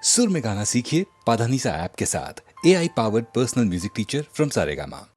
सुर में गाना सीखिए पाधानीसा ऐप के साथ। AI powered personal music teacher from Saregama.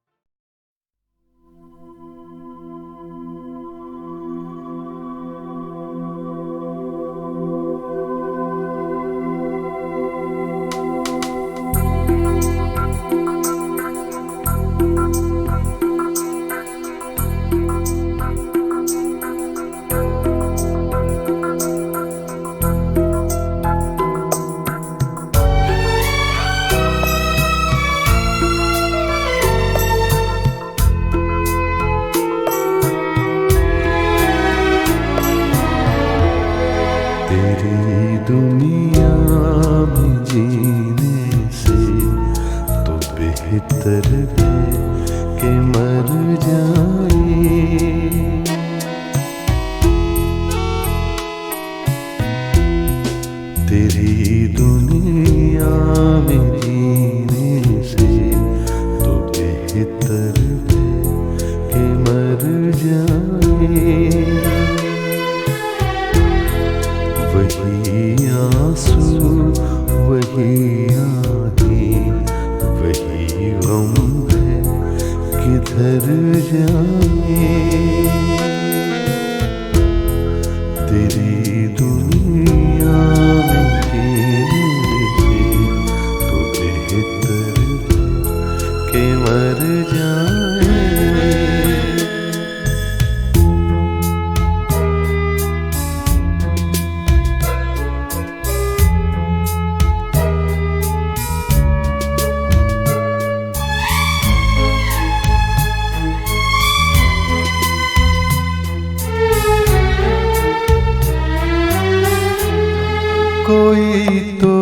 तेरी दुनिया में जीने से तो बेहतर है कि मर जाए। तेरी दुनिया में जीने से तो बेहतर है कि मर जाए। वही आंसू वही आँखें वही गम है, किधर जाए। तेरी दुनिया में जीने से तो बेहतर है कि मर जाए। कोई तो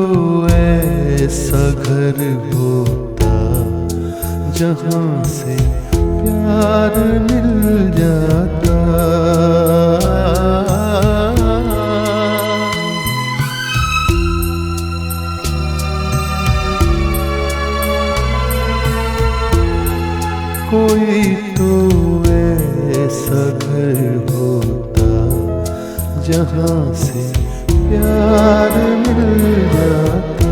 ऐसा घर होता जहाँ से प्यार मिल जाता। कोई तो ऐसा घर होता जहाँ से प्यार मिल जाता।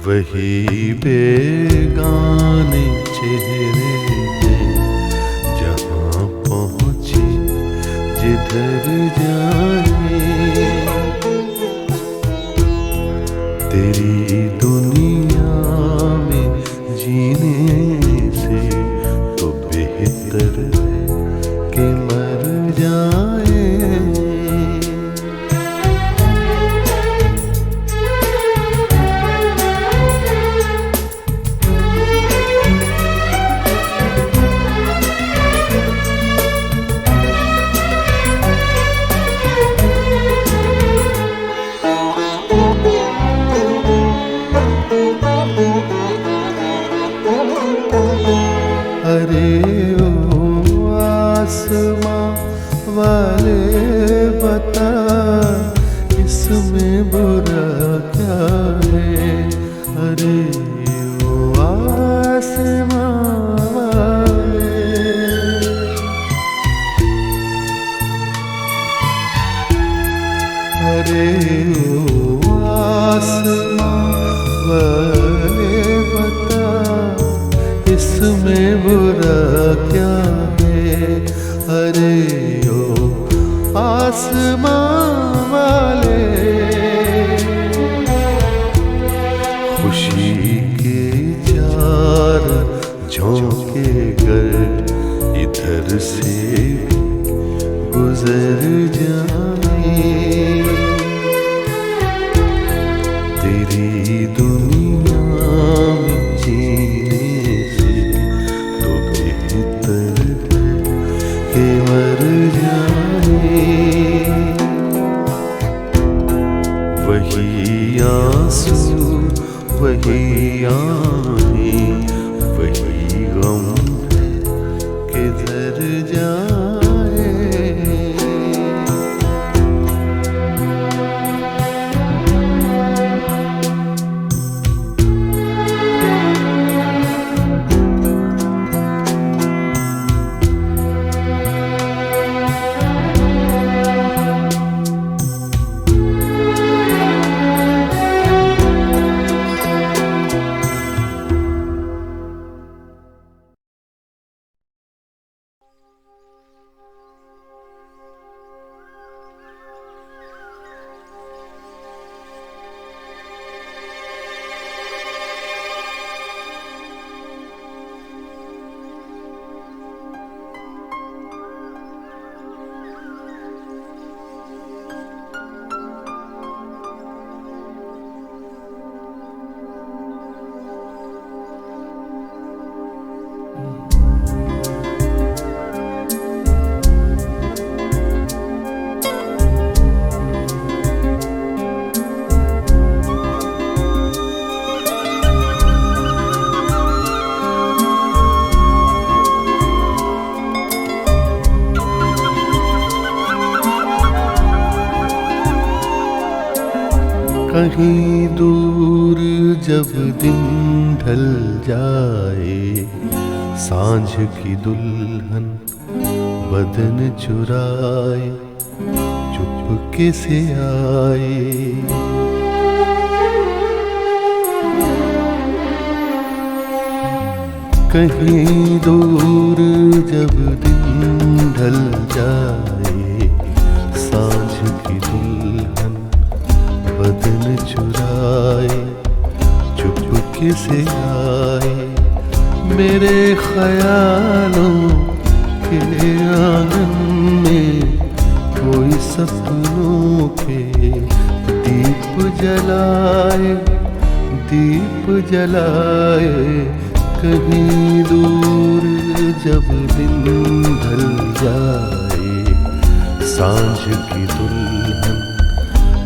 वही बेगाने चेहरे हैं जहाँ पहुँचे जिधर जाए। तेरी दुनिया में जीने से तो बेहतर है कि मर जाए। अरे ओ आसमां वाले बता इसमें बुरा क्या है। अरे ओ आसमां वाले, अरे ओ आसमां वाले बता इसमें बुरा क्या है। अरे ओ आसमां वाले, खुशी के चार झोंके कर इधर से गुजर जाए। तेरी दुनिया में जीने से तो बेहतर है कि मर जाए। वही आंसू वही आँखें वही गम है, किधर जाए। कहीं दूर जब दिन ढल जाए, सांझ की दुल्हन बदन चुराए चुपके से आए। कहीं दूर जब दिन ढल जाए, सांझ की दुल्हन बदन चुराए चुपके से आए। मेरे ख्यालों के आंगन में कोई सपनों के दीप जलाए, दीप जलाए। कहीं दूर जब दिन ढल जाए, सांझ की दुल्हन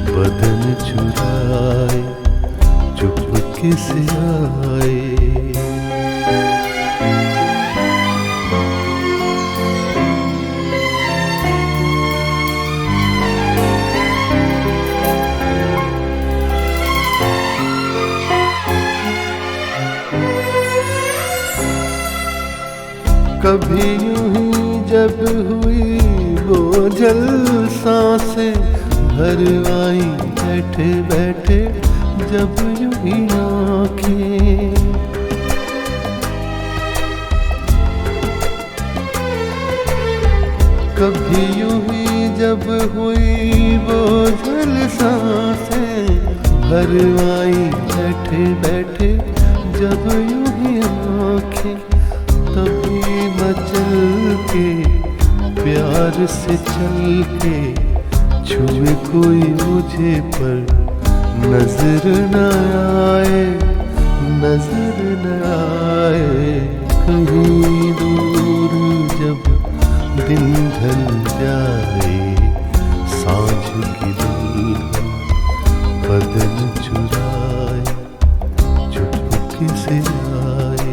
बदन चुराए चुपके से आए। कभी यूं ही जब हुई वो जल सांसें भर आई बैठे बैठे जब यूं ही आँखें। कभी यूं ही जब हुई वो जल सांसें भर आई बैठे बैठे जब यूं ही आँखें। तभी मचल के प्यार से चल के छुए कोई मुझे पर नजर न आए, नजर न आए। कहीं दूर जब दिन ढल जाए, सांझ की दुल्हन बदन चुराए चुपके से आए।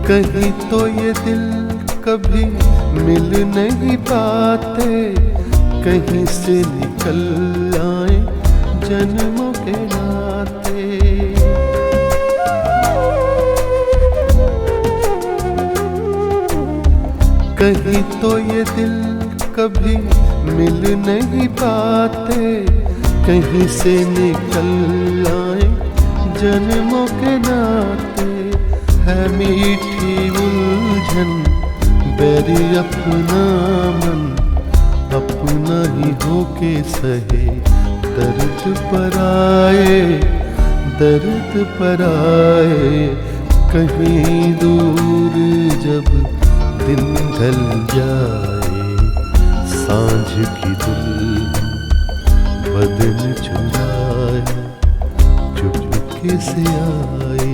कहीं तो ये दिल कभी मिल नहीं पाते, कहीं से निकल आए जन्मों के नाते। कहीं तो ये दिल कभी मिल नहीं पाते, कहीं से निकल आए जन्मों के नाते। है मीठी उलझन बैरी अपना मन, अपना ही होके सहे दर्द पर आए, दर्द पर आए। कहीं दूर जब दिन ढल जाए, सांझ की दुल्हन बदन चुराए चुपके से आए।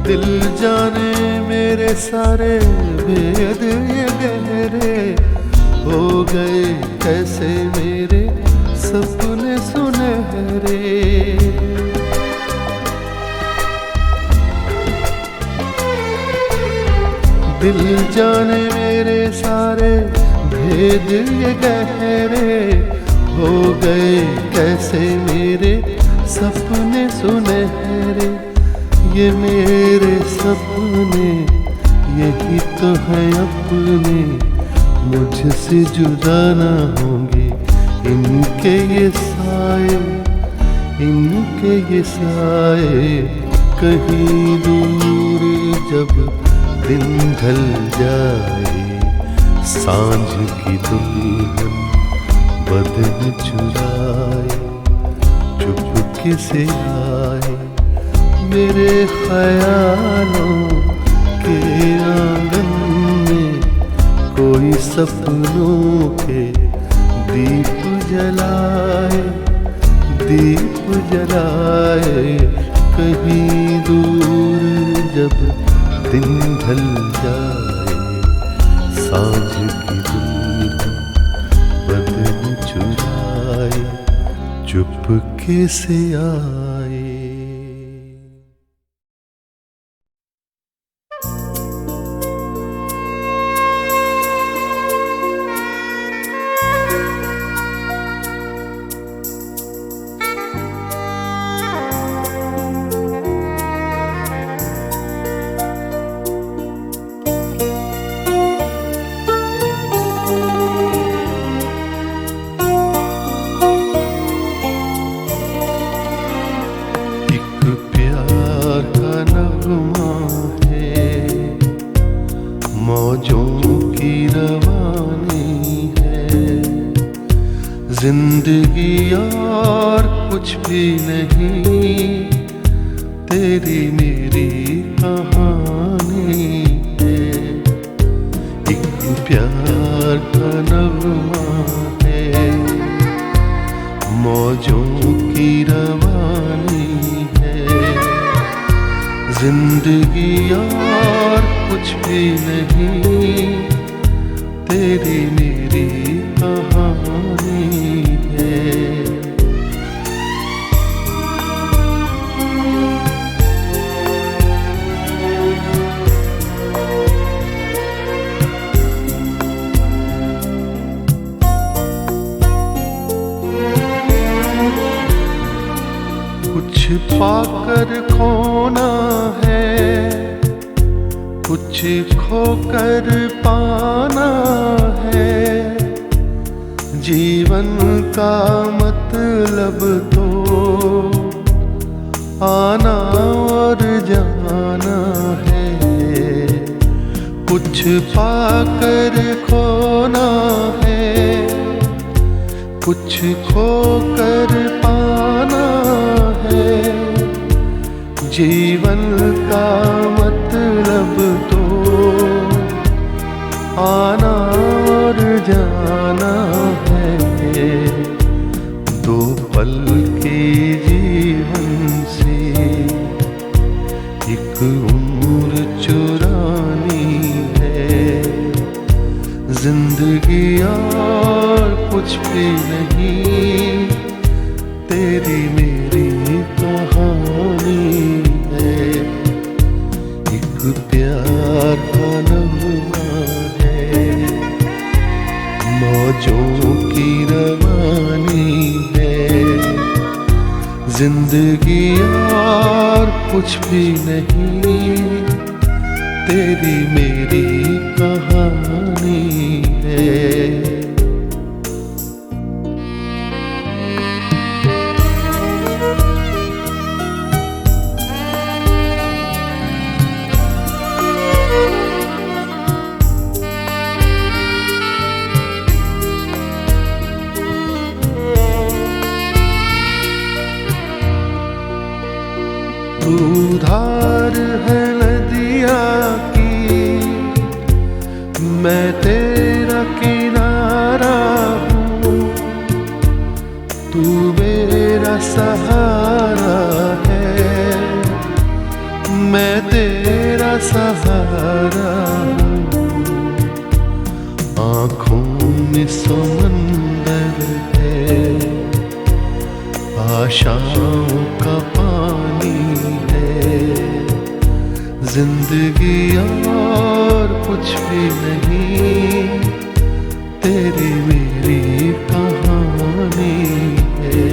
दिल जाने मेरे सारे भेद ये गहरे हो गए कैसे मेरे सपने सुनहरे। दिल जाने मेरे सारे भेद ये गहरे हो गए कैसे मेरे सपने सुनहरे। ये मेरे सपने यही तो है अपने, मुझसे जुदा ना होंगे इनके ये साए, इनके ये साए। कहीं दूर जब दिन ढल जाए, सांझ की दुल्हन बदन चुराए किसे आए मेरे ख्यालों के आंगन में, कोई सपनों के दीप जलाए, दीप जलाए। कहीं दूर जब दिन ढल जाए, सांझ की दुल्हन बदन चुराए, चुपके से आए। जिंदगी और कुछ भी नहीं, तेरी मेरी कहानी है। एक प्यार का नगमा है, मौजों की रवानी है। जिंदगी और कुछ भी नहीं, तेरी मेरी कहानी है। कुछ पाकर खोना है, कुछ खोकर पाना है। जीवन का मतलब तो आना और जाना है। कुछ पाकर खोना है, कुछ खोकर पाना है। जीवन का मतलब तो आना और जाना है। दो पल के जीवन से एक उम्र चुरानी है। जिंदगी और कुछ भी नहीं, तेरी मेरी कहानी है। एक प्यार का नगमा है, मौजों की रवानी है। जिंदगी और कुछ भी नहीं, तेरी मेरी कहानी है। तू धार है नदिया की, मैं तेरा किनारा हूँ। तू मेरा सहारा है, मैं तेरा सहारा हूँ। आँखों में समंदर है, आशाओं का पानी है। जिंदगी और कुछ भी नहीं, तेरी मेरी कहानी है।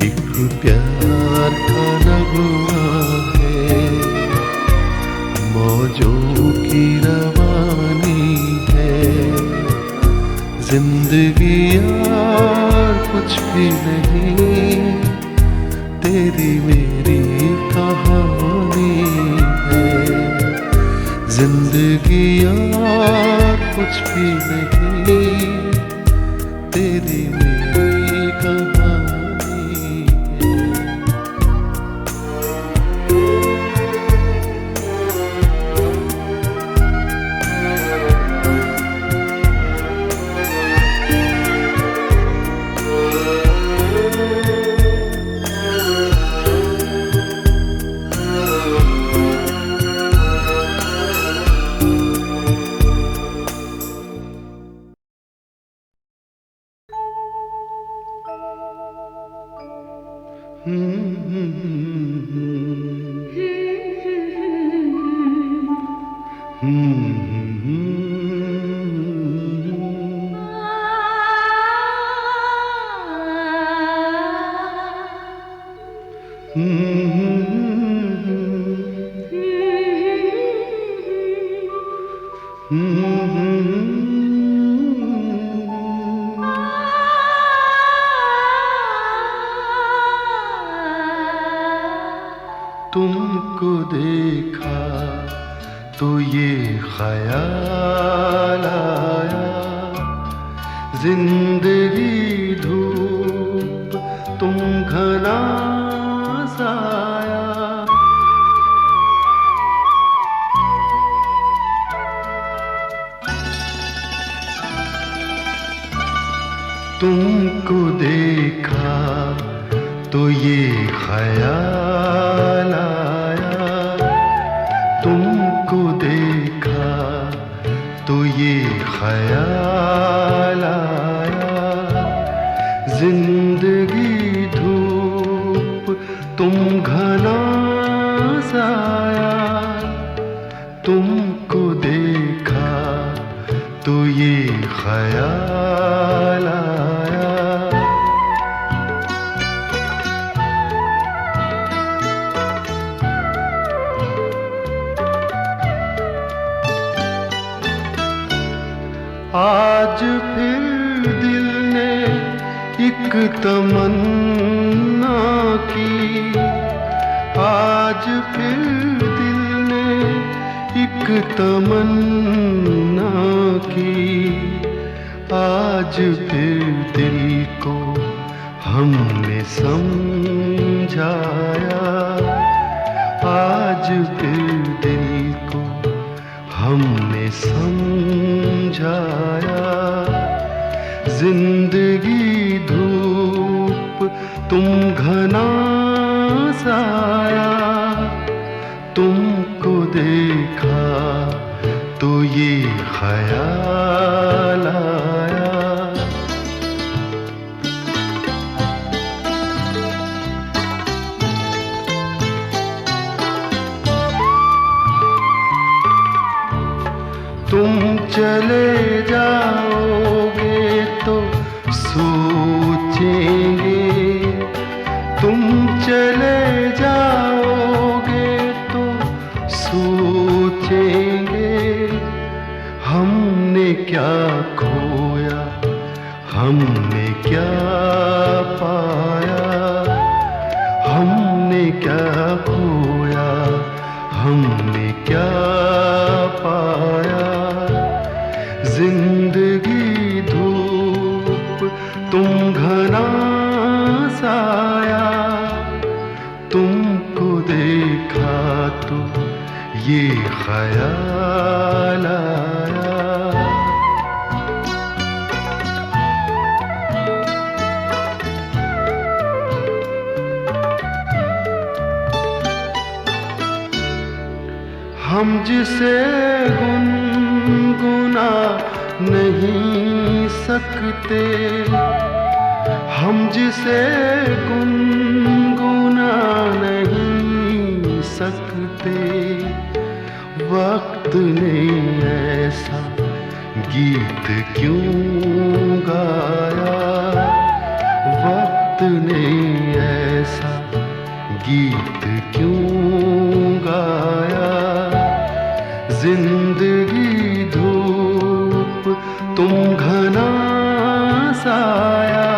एक प्यार का नगमा है, मौजों की रवानी है। जिंदगी और कुछ भी नहीं, तेरी मेरी कहानी है। जिंदगी और कुछ भी नहीं, तेरी मेरी कहानी है। तुमको देखा तो ये ख्याल आया, जिंदगी धूप तुम घना साया। तुमको देखा तो ये ख्याल आया, तुमको देखा तो ये ख्याल आया, जिंदगी धूप तुम घना साया। तुमको देखा तो ये ख्याल आया। आज फिर दिल ने एक तमन्ना की, आज फिर दिल ने एक तमन्ना की, आज फिर दिल को हमने समझाया, आज फिर दिल को हमने समझाया। जिंदगी धूप तुम घना साया, तुमको देखा तो ये ख्याल आया। तुम चले जाओगे तो सोचेंगे, तुम चले जाओगे तो सोचेंगे, हमने क्या खोया हमने क्या पाया, हमने क्या खोया हमने क्या पाया। जिंदगी धूप तुम घना साया, तुमको देखा तो ये ख्याल आया। हम जिसे गुनगुना नहीं सकते, हम जिसे गुनगुना नहीं सकते, वक्त ने ऐसा गीत क्यों गाया, वक्त ने ऐसा गीत क्यों गाया। जिंदगी धूप तुम घना साया,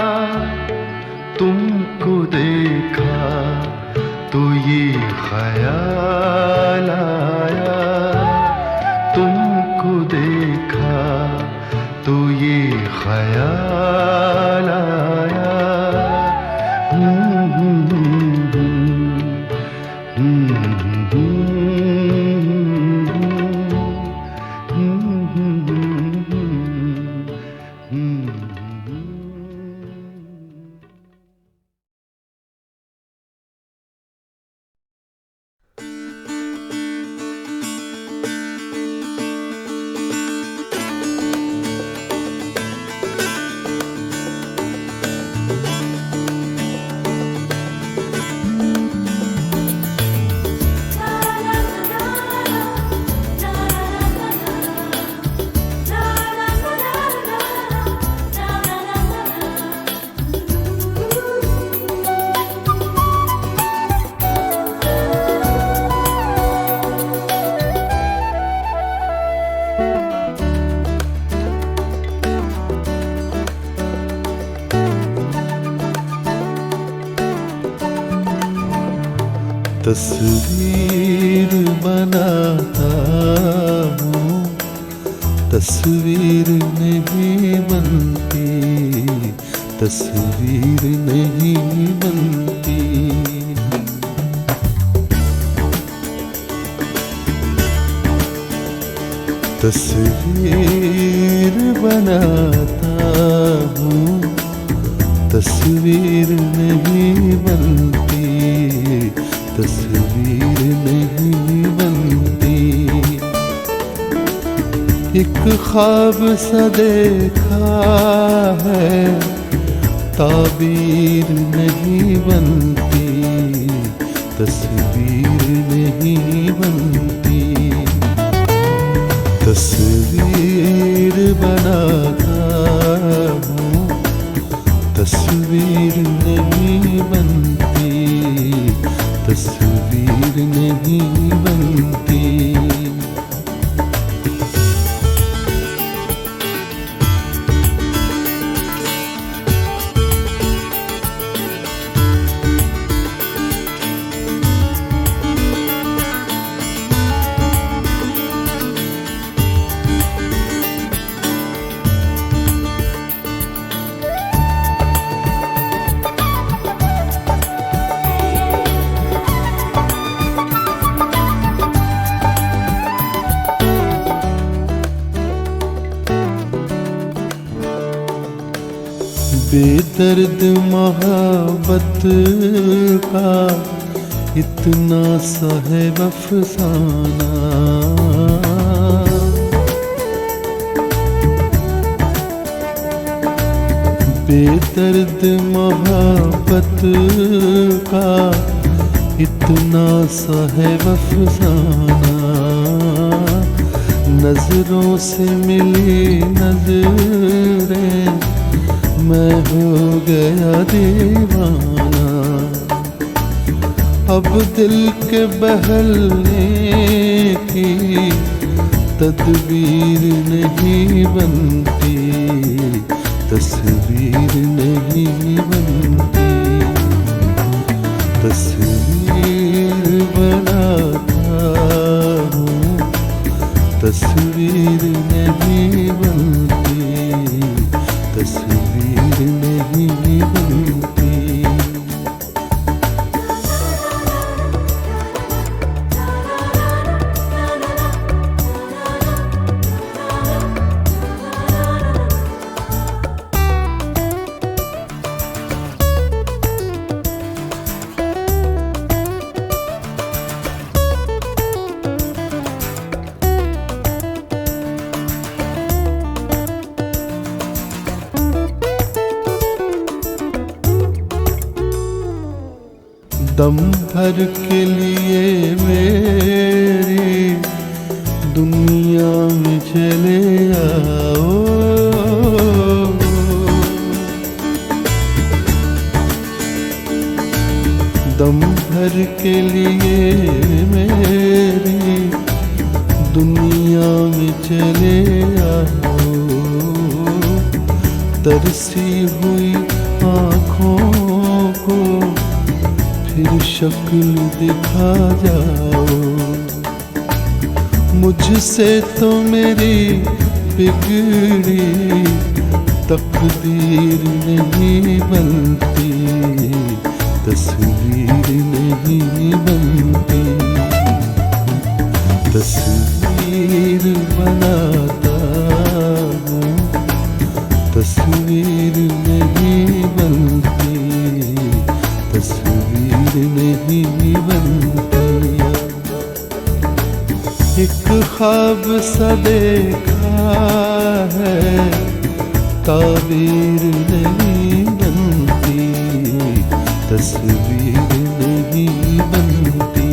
तुमको देखा तो ये ख्याल आया, तुमको देखा तो ये ख्याल आया। तस्वीर बनाता हूँ, तस्वीर नहीं बनती, तस्वीर नहीं बनती। तस्वीर बनाता हूँ, तस्वीर नहीं बनती, तस्वीर नहीं बनती। एक ख्वाब सा देखा है, ताबीर नहीं बनती, तस्वीर नहीं बनती। तस्वीर बनाता हूँ, तस्वीर नहीं बनती, तस्वीर नहीं बनती। बेदर्द मोहब्बत का इतना सा है अफसाना, बेदर्द मोहब्बत का इतना सा है अफसाना। नजरों से मिली नजरें, मैं हो गया दीवाना। अब दिल के बहलने की तदबीर नहीं बनती, तस्वीर नहीं बनती। तस्वीर बनाता हूँ, तस्वीर नहीं बनती, तस्वीर नहीं बनती। दम भर के लिए मेरी दुनिया में चले आओ, दम भर के लिए मेरी दुनिया में चले आओ। तरसी हुई आँखों को फिर शक्ल दिखा जाओ। मुझसे तो मेरी बिगड़ी तकदीर नहीं बनती, तस्वीर नहीं बनती। तस्वीर बनाता हूँ, तस्वीर नहीं बनती, तस्वीर नहीं बनती। एक ख्वाब सा देखा है, ताबीर नहीं बनती, तस्वीर नहीं बनती।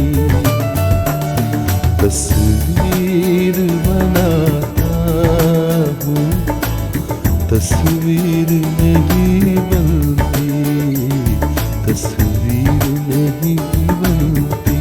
तस्वीर बनाता हूँ, तस्वीर नहीं बनती, तस्वीर नहीं बनती।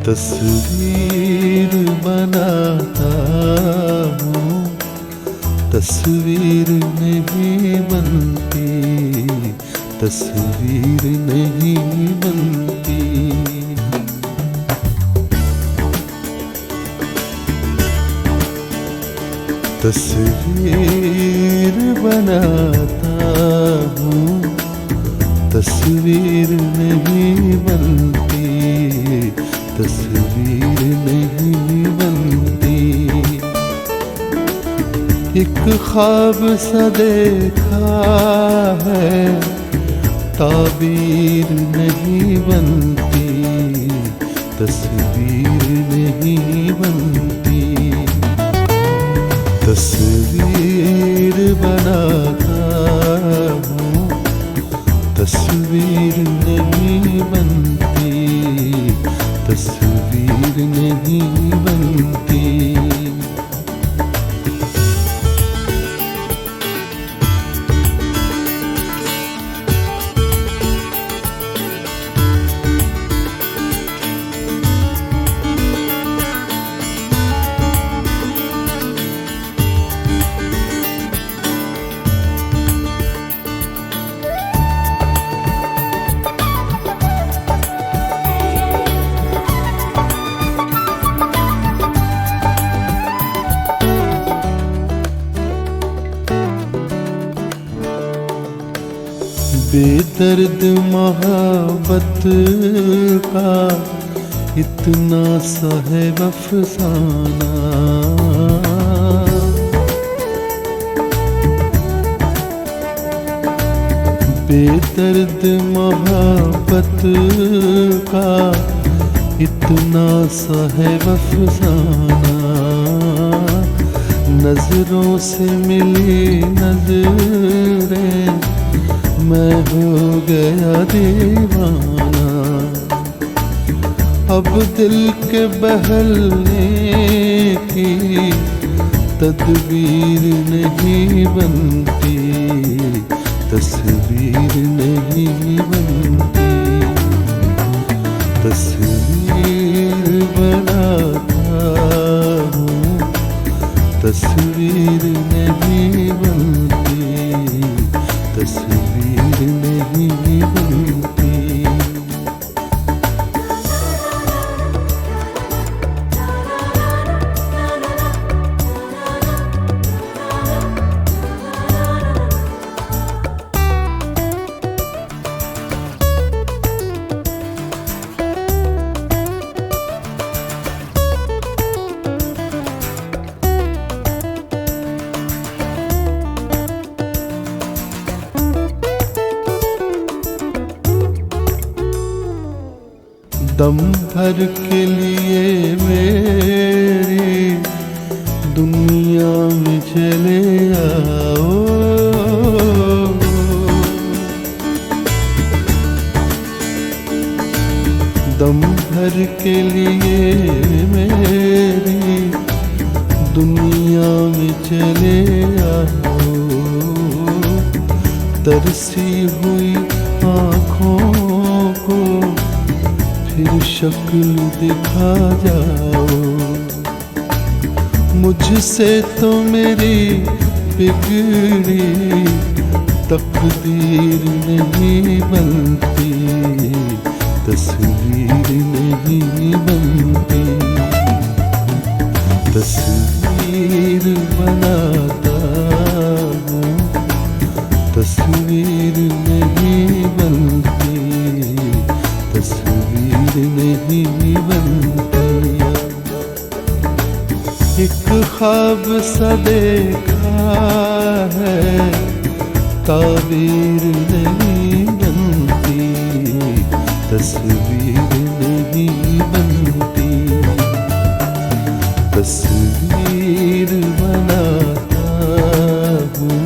तस्वीर बनाता हूँ, तस्वीर नहीं बनती, तस्वीर नहीं बनती। तस्वीर बनाता हूँ, तस्वीर नहीं बनती, तस्वीर नहीं बनती। एक ख्वाब सा देखा है, ताबीर नहीं बनती, तस्वीर नहीं बनती। तस्वीर बनाता हूँ, तस्वीर नहीं बनती, तस्वीर नहीं बनती। बेदर्द मोहब्बत का इतना सा है अफसाना, बेदर्द मोहब्बत का इतना सा है अफसाना। नजरों से मिली नजरें, मैं हो गया दीवाना। अब दिल के बहलने की तदबीर नहीं बनती, तस्वीर नहीं बनती। तस्वीर बनाता हूँ, तस्वीर नहीं बनती, तस्वीर नहीं बनती। दम भर के लिए मेरी दुनिया में चले आओ, दम भर के लिए मेरी दुनिया में चले आओ। तरसी हुई आँखों को फिर शक्ल दिखा जाओ। मुझसे तो मेरी बिगड़ी तकदीर नहीं बनती, तस्वीर नहीं बनती। तस्वीर बनाता हूँ, तस्वीर नहीं बनती, तस्वीर नहीं बनती। एक ख्वाब सा देखा है, ताबीर नहीं बनती, तस्वीर नहीं बनती। तस्वीर बनाता हूँ,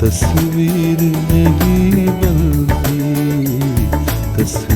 तस्वीर नहीं बनती, तस्वीर